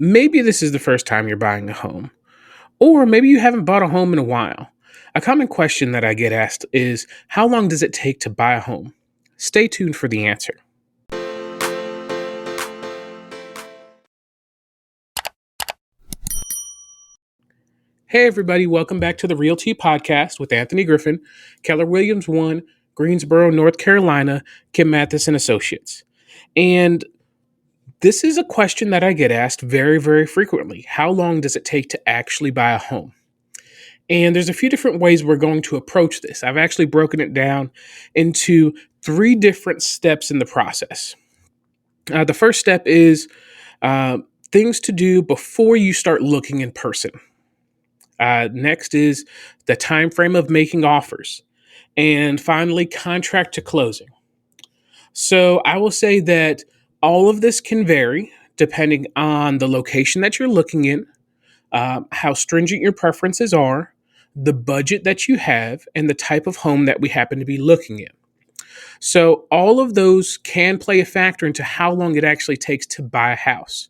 Maybe this is the first time you're buying a home, or maybe you haven't bought a home in a while. A common question that I get asked is, how long does it take to buy a home? Stay tuned for the answer. Hey, everybody, welcome back to the Realty Podcast with Anthony Griffin, Keller Williams 1, Greensboro, North Carolina, Kim Mathis and Associates. And this is a question that I get asked very, very frequently. How long does it take to actually buy a home? And there's a few different ways we're going to approach this. I've actually broken it down into three different steps in the process. The first step is uh, things to do before you start looking in person. Next is the time frame of making offers. And finally, contract to closing. So I will say that all of this can vary depending on the location that you're looking in, how stringent your preferences are, the budget that you have, and the type of home that we happen to be looking at. So all of those can play a factor into how long it actually takes to buy a house.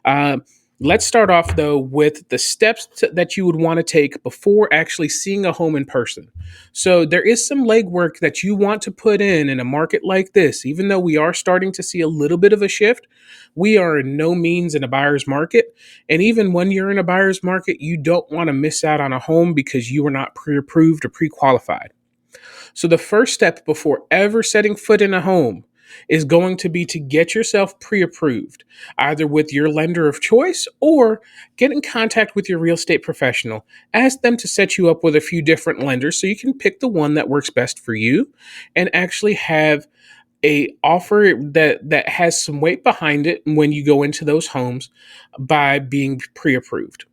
Uh, let's start off though with the that you would want to take before actually seeing a home in person. So there is some legwork that you want to put in a market like this. Even though we are starting to see a little bit of a shift, we are in no means in a buyer's market. And even when you're in a buyer's market, you don't want to miss out on a home because you are not pre-approved or pre-qualified. So the first step before ever setting foot in a home is going to be to get yourself pre-approved, either with your lender of choice or get in contact with your real estate professional. Ask them to set you up with a few different lenders so you can pick the one that works best for you and actually have a offer that has some weight behind it when you go into those homes by being pre-approved.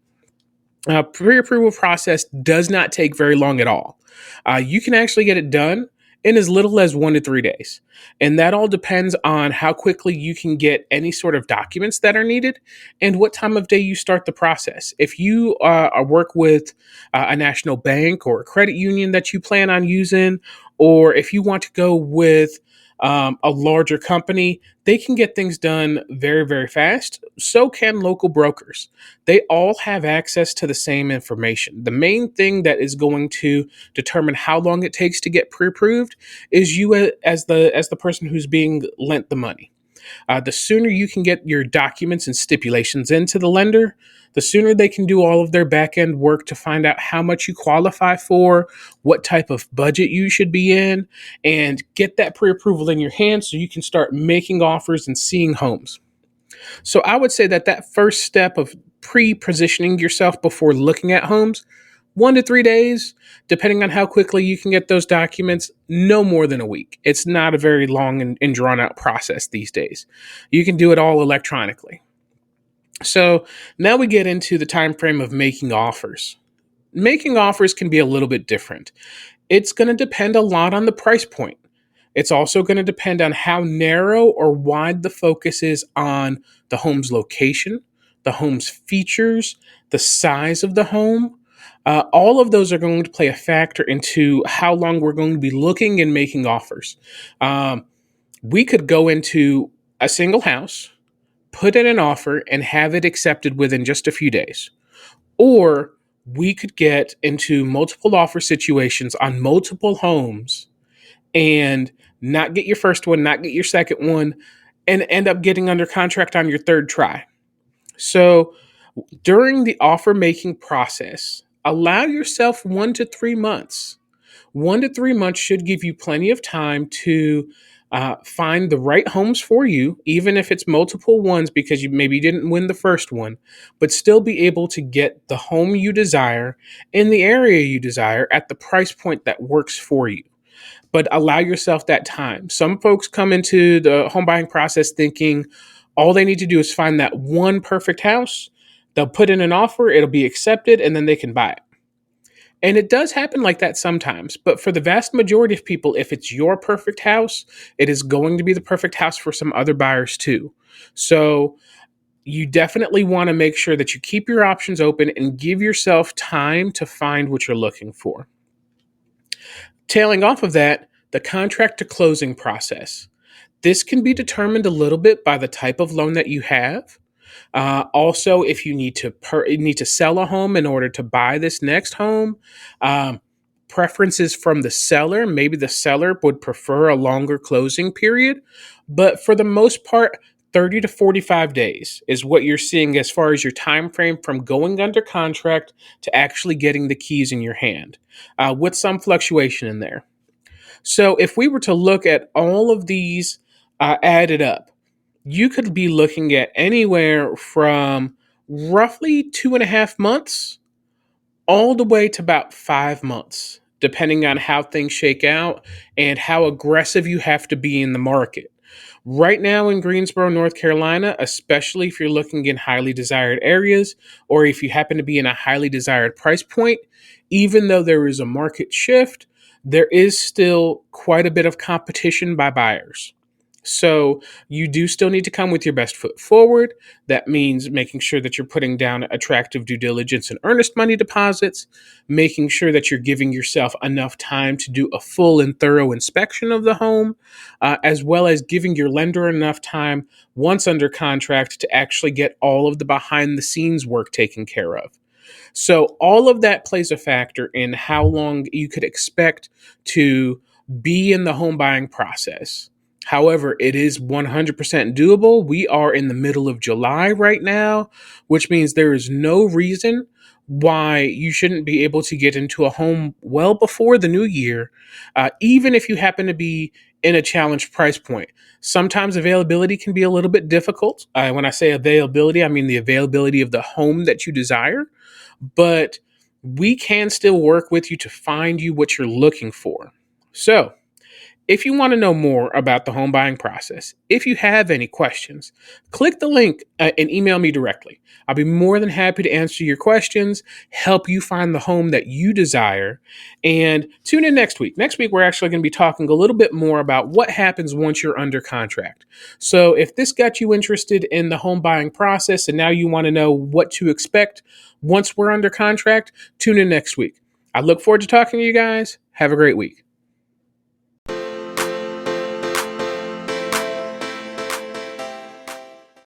Pre-approval process does not take very long at all. You can actually get it done in as little as 1 to 3 days. And that all depends on how quickly you can get any sort of documents that are needed and what time of day you start the process. If you work with a national bank or a credit union that you plan on using, or if you want to go with a larger company, they can get things done very, very fast. So can local brokers. They all have access to the same information. The main thing that is going to determine how long it takes to get pre-approved is you as the person who's being lent the money. The sooner you can get your documents and stipulations into the lender, the sooner they can do all of their back end work to find out how much you qualify for, what type of budget you should be in, and get that pre approval in your hand so you can start making offers and seeing homes. So I would say that first step of pre positioning yourself before looking at homes, 1 to 3 days, depending on how quickly you can get those documents, no more than a week. It's not a very long and drawn out process these days. You can do it all electronically. So now we get into the time frame of making offers. Making offers can be a little bit different. It's going to depend a lot on the price point. It's also going to depend on how narrow or wide the focus is on the home's location, the home's features, the size of the home. All of those are going to play a factor into how long we're going to be looking and making offers. Um, we could go into a single house, put in an offer, and have it accepted within just a few days. Or we could get into multiple offer situations on multiple homes and not get your first one, not get your second one, and end up getting under contract on your third try. So during the offer making process, allow yourself 1 to 3 months. 1 to 3 months should give you plenty of time to find the right homes for you, even if it's multiple ones because you maybe didn't win the first one, but still be able to get the home you desire in the area you desire at the price point that works for you. But allow yourself that time. Some folks come into the home buying process thinking all they need to do is find that one perfect house. They'll put in an offer, it'll be accepted, and then they can buy it. And it does happen like that sometimes. But for the vast majority of people, if it's your perfect house, it is going to be the perfect house for some other buyers too. So you definitely want to make sure that you keep your options open and give yourself time to find what you're looking for. Tailing off of that, the contract to closing process. This can be determined a little bit by the type of loan that you have. Also, if you need to sell a home in order to buy this next home, um, preferences from the seller. Maybe the seller would prefer a longer closing period, but for the most part, 30 to 45 days is what you're seeing as far as your time frame from going under contract to actually getting the keys in your hand, with some fluctuation in there. So if we were to look at all of these added up, you could be looking at anywhere from roughly 2.5 months all the way to about 5 months, depending on how things shake out and how aggressive you have to be in the market. Right now in Greensboro, North Carolina, especially if you're looking in highly desired areas or if you happen to be in a highly desired price point, even though there is a market shift, there is still quite a bit of competition by buyers. So you do still need to come with your best foot forward. That means making sure that you're putting down attractive due diligence and earnest money deposits, making sure that you're giving yourself enough time to do a full and thorough inspection of the home, as well as giving your lender enough time once under contract to actually get all of the behind the scenes work taken care of. So all of that plays a factor in how long you could expect to be in the home buying process. However, it is 100% doable. We are in the middle of July right now, which means there is no reason why you shouldn't be able to get into a home well before the new year, even if you happen to be in a challenged price point. Sometimes availability can be a little bit difficult. When I say availability, I mean the availability of the home that you desire, but we can still work with you to find you what you're looking for. So, if you want to know more about the home buying process, if you have any questions, click the link and email me directly. I'll be more than happy to answer your questions, help you find the home that you desire, and tune in next week. Next week, we're actually going to be talking a little bit more about what happens once you're under contract. So if this got you interested in the home buying process and now you want to know what to expect once we're under contract, tune in next week. I look forward to talking to you guys. Have a great week.